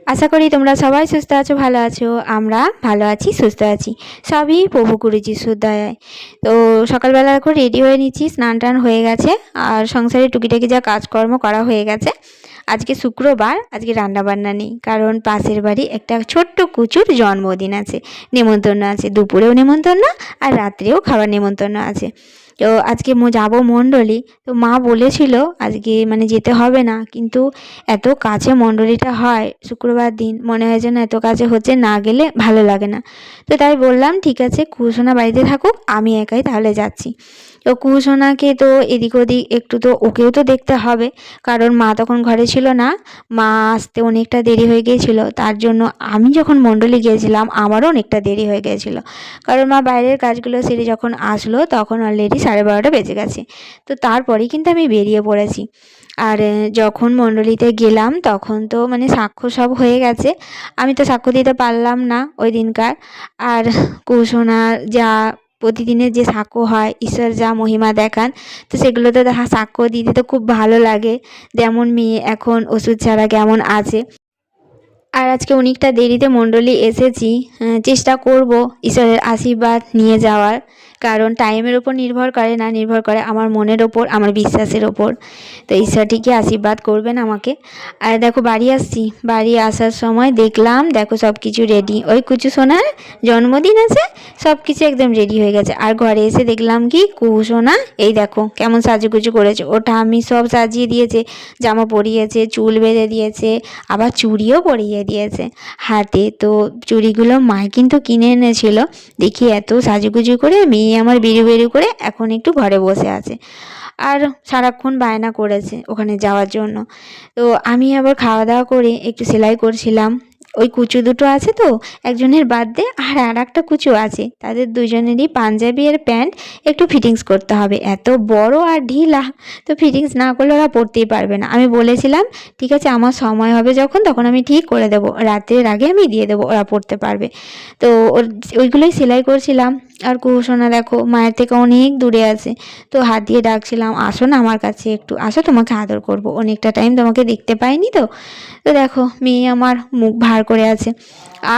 আশা করি তোমরা সবাই সুস্থ আছো, ভালো আছো। আমরা ভালো আছি, সুস্থ আছি, সবই প্রভু গুরু যিশুর দয়ায়। তো সকালবেলা এখন রেডি হয়ে নিচ্ছি, স্নান টান হয়ে গেছে, আর সংসারে টুকিটাকি যা কাজকর্ম করা হয়ে গেছে। আজকে শুক্রবার, আজকে রান্নাবান্না নেই, কারণ পাশের বাড়ি একটা ছোট্ট কুচুর জন্মদিন আছে, নেমন্তন্ন আছে, দুপুরেও নেমন্তন্ন আর রাত্রেও খাবার নেমন্তন্ন আছে। তো আজকে যাবো মণ্ডলী। তো মা বলেছিল আজকে মানে যেতে হবে না, কিন্তু এত কাছে মণ্ডলীটা হয় শুক্রবার দিন, মনে হয় যেন এত কাছে হচ্ছে, না গেলে ভালো লাগে না। তো তাই বললাম ঠিক আছে, কুসোনা বাড়িতে থাকুক, আমি একাই তাহলে যাচ্ছি। তো কুসোনাকে তো এদিক ওদিক একটু তো ওকেও তো দেখতে হবে, কারণ মা তখন ঘরে ছিল না, মা আসতে অনেকটা দেরি হয়ে গিয়েছিল। তার জন্য আমি যখন মণ্ডলী গিয়েছিলাম আমারও অনেকটা দেরি হয়ে গিয়েছিল, কারণ মা বাইরের কাজগুলো সেরে যখন আসলো তখন অলরেডি 12:30 বেজে গেছে। তো তারপরেই কিন্তু আমি বেরিয়ে পড়েছি। আর যখন মণ্ডলীতে গেলাম তখন তো মানে সাক্ষ্য সব হয়ে গেছে, আমি তো সাক্ষ্য দিতে পারলাম না ওই দিনকার। আর কুসোনার যা প্রতিদিনের যে সাক্ষ্য হয়, ঈশ্বর যা মহিমা দেখান, তো সেগুলো তো দেখা সাক্ষ্য দিতে তো খুব ভালো লাগে, যেমন মেয়ে এখন ওষুধ ছাড়া কেমন আছে। আর আজকে অনেকটা দেরিতে মণ্ডলী এসেছি, চেষ্টা করব ঈশ্বরের আশীর্বাদ নিয়ে যাওয়ার, কারণ টাইমের ওপর নির্ভর করে না, নির্ভর করে আমার মনের ওপর, আমার বিশ্বাসের ওপর। তো ঈশ্বর ঠিকই আশীর্বাদ করবেন আমাকে। আর দেখো বাড়ি আসছি, বাড়ি আসার সময় দেখলাম দেখো সব কিছু রেডি, ওই কুচু সোনার জন্মদিন আছে, সব কিছু একদম রেডি হয়ে গেছে। আর ঘরে এসে দেখলাম কি কুসোনা এই দেখো কেমন সাজুগুজু করেছে, ওটা আমি সব সাজিয়ে দিয়েছে, জামা পরিয়েছে, চুল বেঁধে দিয়েছে, আবার চুড়িও পরিয়ে দিয়েছে হাতে। তো চুড়িগুলো মাই কিন্তু কিনে এনেছিল, দেখি এত সাজুগুজু করে মেয়ে আমার বেরু বেরু করে এখন একটু ঘরে বসে আছে, আর সারাক্ষণ বায়না করেছে ওখানে যাওয়ার জন্য। তো আমি আবার খাওয়া দাওয়া করে একটু সেলাই করছিলাম। ওই কুচু দুটো আছে তো, একজনের বার্থডে আর একটা কুচু আছে, তাদের দুজনেরই পাঞ্জাবি আর প্যান্ট একটু ফিটিংস করতে হবে, এত বড় আর ঢিলা, তো ফিটিংস না করলে ওরা পরতেই পারবে না। আমি বলেছিলাম ঠিক আছে আমার সময় হবে যখন, তখন আমি ঠিক করে দেবো, রাতের আগে আমি দিয়ে দেবো, ওরা পরতে পারবে। তো ওইগুলোই সেলাই করছিলাম। আর কুসোনা দেখো মায়ের থেকে অনেক দূরে আছে, তো হাত দিয়ে ডাকছিলাম আসো না আমার কাছে, একটু আসো তোমাকে আদর করব, অনেকটা টাইম তোমাকে দেখতে পাইনি তো। তো দেখো মেয়ে আমার মুখ ভার করে আছে,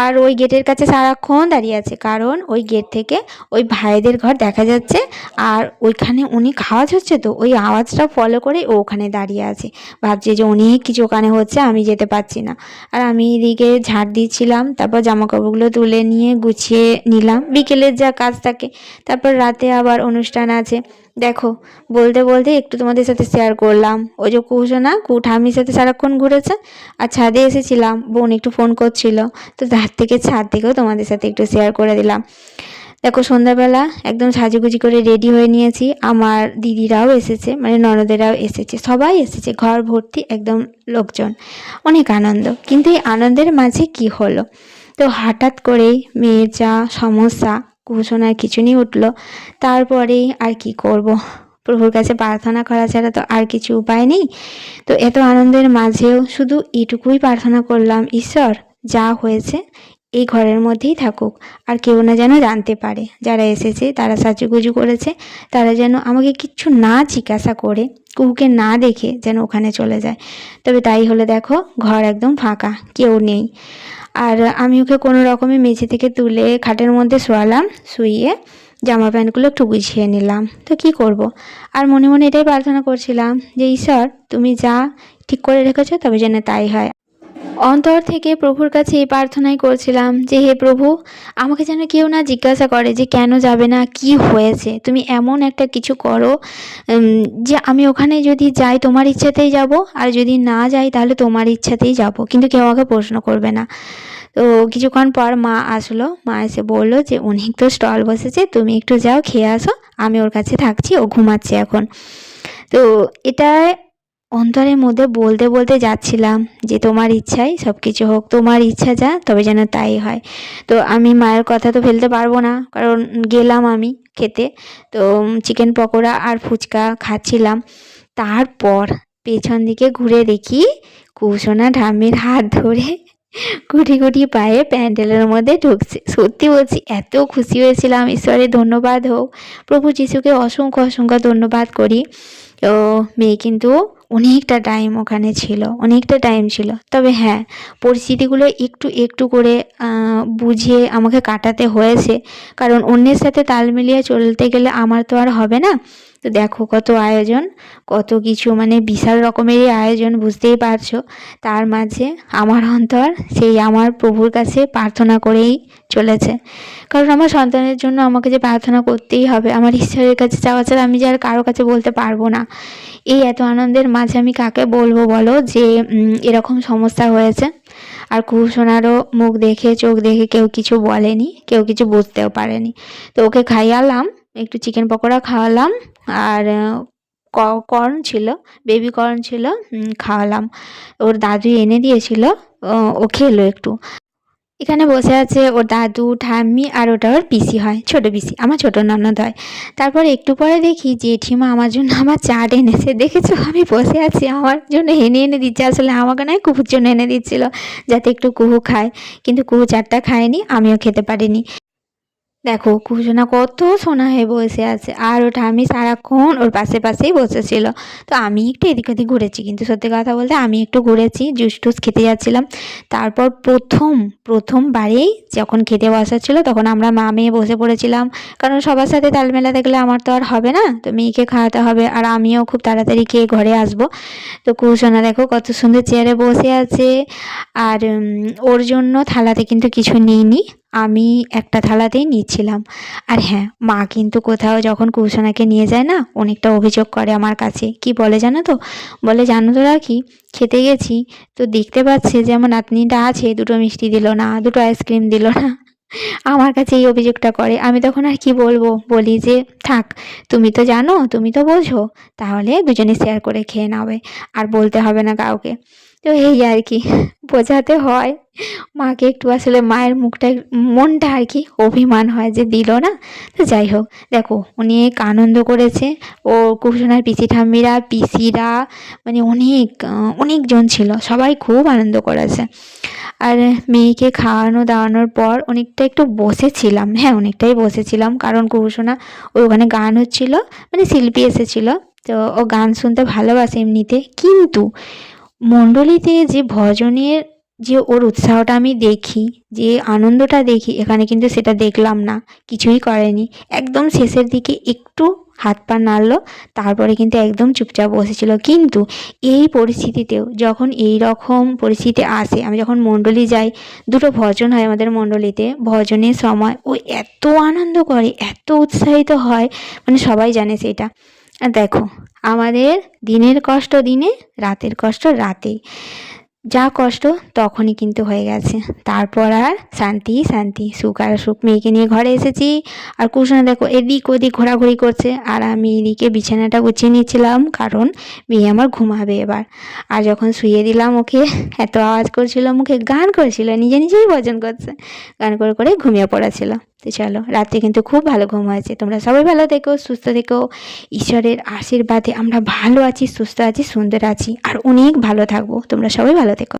আর ওই গেটের কাছে সারাক্ষণ দাঁড়িয়ে আছে, কারণ ওই গেট থেকে ওই ভাইদের ঘর দেখা যাচ্ছে, আর ওইখানে অনেক আওয়াজ হচ্ছে, তো ওই আওয়াজটা ফলো করে ও ওখানে দাঁড়িয়ে আছে, ভাবছে যে অনেক কিছু ওখানে হচ্ছে, আমি যেতে পারছি না। আর আমি এদিকে ঝাড় দিচ্ছিলাম, তারপর জামাকাপড়গুলো তুলে নিয়ে গুছিয়ে নিলাম, বিকেলের যা কাজ থাকে। তারপর রাতে আবার অনুষ্ঠান আছে। দেখো বলতে বলতে একটু তোমাদের সাথে শেয়ার করলাম, ওই যে কুসোনা ঠাম্মির সাথে সারাক্ষণ ঘুরেছে, আর ছাদে এসেছিলাম, বোন একটু ফোন করছিল, তো তার থেকে ছাদ থেকেও তোমাদের সাথে একটু শেয়ার করে দিলাম। দেখো সন্ধ্যাবেলা একদম সাজুগুজি করে রেডি হয়ে নিয়েছি, আমার দিদিরাও এসেছে, মানে ননদেরাও এসেছে, সবাই এসেছে, ঘর ভর্তি একদম লোকজন, অনেক আনন্দ। কিন্তু এই আনন্দের মাঝে কি হলো, তো হঠাৎ করেই মেয়ের যা সমস্যা, কুসোনার খিঁচুনি উঠলো। তারপরেই আর কি করব, প্রভুর কাছে প্রার্থনা করা ছাড়া তো আর কিছু উপায় নেই। তো এত আনন্দের মাঝেও শুধু এটুকুই প্রার্থনা করলাম, ঈশ্বর যা হয়েছে এই ঘরের মধ্যেই থাকুক, আর কেউ না যেন জানতে পারে, যারা এসেছে তারা সাজুগুজু করেছে, তারা যেন আমাকে কিচ্ছু না জিজ্ঞাসা করে, কুহুকে না দেখে যেন ওখানে চলে যায়। তবে তাই হলে দেখো ঘর একদম ফাঁকা, কেউ নেই। আর আমি ওকে কোনো রকমে মেঝে থেকে তুলে খাটের মধ্যে শোয়ালাম, শুইয়ে জামা প্যান্টগুলো একটু গুছিয়ে নিলাম। তো কি করব, আর মনে মনে এটাই প্রার্থনা করছিলাম যে ঈশ্বর তুমি যা ঠিক করে রেখেছো তবে যেন তাই হয়। অন্তর থেকে প্রভুর কাছে এই প্রার্থনাই করছিলাম যে হে প্রভু, আমাকে যেন কেউ না জিজ্ঞাসা করে যে কেন যাবে না, কি হয়েছে, তুমি এমন একটা কিছু করো যে আমি ওখানে যদি যাই তোমার ইচ্ছাতেই যাব, আর যদি না যাই তাহলে তোমার ইচ্ছাতেই যাব, কিন্তু কেউ আমাকে প্রশ্ন করবে না। তো কিছুক্ষণ পর মা আসলো, মা এসে বললো যে অনেক তো স্টল বসেছে, তুমি একটু যাও খেয়ে আসো, আমি ওর কাছে থাকছি, ও ঘুমাচ্ছে এখন। তো এটা অন্তরের মধ্যে বলতে বলতে যাচ্ছিলাম যে তোমার ইচ্ছাই সব কিছু হোক, তোমার ইচ্ছা যা তবে যেন তাই হয়। তো আমি মায়ের কথা তো ফেলতে পারবো না, কারণ গেলাম আমি খেতে। তো চিকেন পকোড়া আর ফুচকা খাচ্ছিলাম, তারপর পেছন দিকে ঘুরে দেখি কুসোনা ঠাম্মির হাত ধরে গুটি গুটি পায়ে প্যান্ডেলের মধ্যে ঢুকছে। সত্যি বলছি এত খুশি হয়েছিলাম, ঈশ্বরের ধন্যবাদ হোক, প্রভু যিশুকে অসংখ্য অসংখ্য ধন্যবাদ করি। তো মেয়ে কিন্তু অনেকটা টাইম ওখানে ছিল, অনেকটা টাইম ছিল। তবে হ্যাঁ, পরিস্থিতিগুলো একটু একটু করে বুঝিয়ে আমাকে কাটাতে হয়েছে, কারণ অন্যের সাথে তাল মিলিয়ে চলতে গেলে আমার তো আর হবে না। তো দেখো কত আয়োজন, কত কিছু, মানে বিশাল রকমেরই আয়োজন, বুঝতেই পারছো। তার মাঝে আমার অন্তর সেই আমার প্রভুর কাছে প্রার্থনা করেই চলেছে, কারণ আমার সন্তানের জন্য আমাকে যে প্রার্থনা করতেই হবে, আমার ঈশ্বরের কাছে চাওয়া ছাড়া আমি যে আর কারো কাছে বলতে পারবো না। এই এত আনন্দের মাঝে আমি কাকে বলবো বলো যে এরকম সমস্যা হয়েছে। আর কুসোনারও মুখ দেখে চোখ দেখে কেউ কিছু বলেনি, কেউ কিছু বুঝতেও পারেনি। তো ওকে খাইয়ালাম, একটু চিকেন পকোড়া খাওয়ালাম, আর কর্ন ছিল, বেবি কর্ন ছিল, খাওয়ালাম। ওর দাদু এনে দিয়েছিল, ও খেলো একটু। এখানে বসে আছে ওর দাদু ঠাম্মি, আর ওটা ওর পিসি হয়, ছোট পিসি, আমার ছোট ননদ হয়। তারপর একটু পরে দেখি জেঠিমা আমার জন্য আমার চাট এনেছে। দেখেছো আমি বসে আছি, আমার জন্য এনে এনে দিচ্ছে, আসলে আমাকে নয় কুহুর জন্য এনে দিচ্ছিল, যাতে একটু কুহু খায়। কিন্তু কুহু চাটটা খায়নি, আমিও খেতে পারিনি। দেখো কুসুনা কত সোনা হয়ে বসে আছে, আর ওটা আমি সারাক্ষণ ওর পাশে পাশেই বসেছিল। তো আমি একটু এদিক ওদিক ঘুরেছি, কিন্তু সত্যি কথা বলতে আমি একটু ঘুরেছি, জুস টুস খেতে যাচ্ছিলাম। তারপর প্রথমবারেই যখন খেতে বসা ছিল, তখন আমরা মা মেয়ে বসে পড়েছিলাম, কারণ সবার সাথে তাল মেলাতে গেলে আমার তো আর হবে না, তো মেয়েকে খাওয়াতে হবে, আর আমিও খুব তাড়াতাড়ি খেয়ে ঘরে আসবো। তো কুসুনা দেখো কত সুন্দর চেয়ারে বসে আছে, আর ওর জন্য থালাতে কিন্তু কিছু নিইনি, আমি একটা থালাতেই নিচ্ছিলাম। আর হ্যাঁ, মা কিন্তু কোথাও যখন কুসুনাকে নিয়ে যায় না, অনেকটা অভিযোগ করে আমার কাছে। কি বলে জানো তো? বলে জানো তো রাখি, খেতে গেছি, তো দেখতে পাচ্ছে যে আমার নাতনিটা আছে, দুটো মিষ্টি দিল না, দুটো আইসক্রিম দিল না। আমার কাছে এই অভিযোগটা করে। আমি তখন আর কি বলবো, বলি যে থাক, তুমি তো জানো, তুমি তো বোঝো, তাহলে দুজনে শেয়ার করে খেয়ে নেবে, আর বলতে হবে না কাউকে। তো এই আর কি, বোঝাতে হয় মাকে একটু, আসলে মায়ের মুখটা, মনটা আর কি অভিমান হয় যে দিল না। তো যাই হোক, দেখো অনেক আনন্দ করেছে ও, কুসুনার পিসি ঠাম্মিরা, পিসিরা, মানে অনেকজন ছিল, সবাই খুব আনন্দ করেছে। আর মেয়েকে খাওয়ানো দাওয়ানোর পর অনেকটা একটু বসেছিলাম, হ্যাঁ অনেকটাই বসেছিলাম, কারণ কুসুনা ওখানে গান হচ্ছিল, মানে শিল্পী এসেছিল, তো ও গান শুনতে ভালোবাসে এমনিতে, কিন্তু মণ্ডলীতে যে ভজনের যে ওর উৎসাহটা আমি দেখি, যে আনন্দটা দেখি, এখানে কিন্তু সেটা দেখলাম না, কিছুই করেনি। একদম শেষের দিকে একটু হাত পা নাড়লো, তারপরে কিন্তু একদম চুপচাপ বসেছিল। কিন্তু এই পরিস্থিতিতেও, যখন এই রকম পরিস্থিতি আসে, আমি যখন মণ্ডলী যাই, দুটো ভজন হয় আমাদের মণ্ডলীতে, ভজনের সময় ও এত আনন্দ করে, এত উৎসাহিত হয়, মানে সবাই জানে সেটা। আর দেখো, আমাদের দিনের কষ্ট দিনে, রাতের কষ্ট রাতেই, যা কষ্ট তখনই কিন্তু হয়ে গেছে। তারপর আর শান্তি শান্তি, সুখ আর সুখ। মেয়েকে নিয়ে ঘরে এসেছি, আর কুসুনা দেখো এদিক ওদিক ঘোরাঘুরি করছে, আর আমি এদিকে বিছানাটা গুছিয়ে নিচ্ছিলাম, কারণ মেয়ে আমার ঘুমাবে এবার। আর যখন শুয়ে দিলাম ওকে, এত আওয়াজ করছিল, মুখে গান করছিল, নিজে নিজেই ভজন করছে, গান করে করে ঘুমিয়ে পড়েছিল। তো চলো, রাত্রে কিন্তু খুব ভালো ঘুম হয়েছে। তোমরা সবাই ভালো থেকো, সুস্থ থেকো, ঈশ্বরের আশীর্বাদে আমরা ভালো আছি, সুস্থ আছি, সুন্দর আছি, আর অনেক ভালো থাকবো। তোমরা সবাই ভালো থেকো।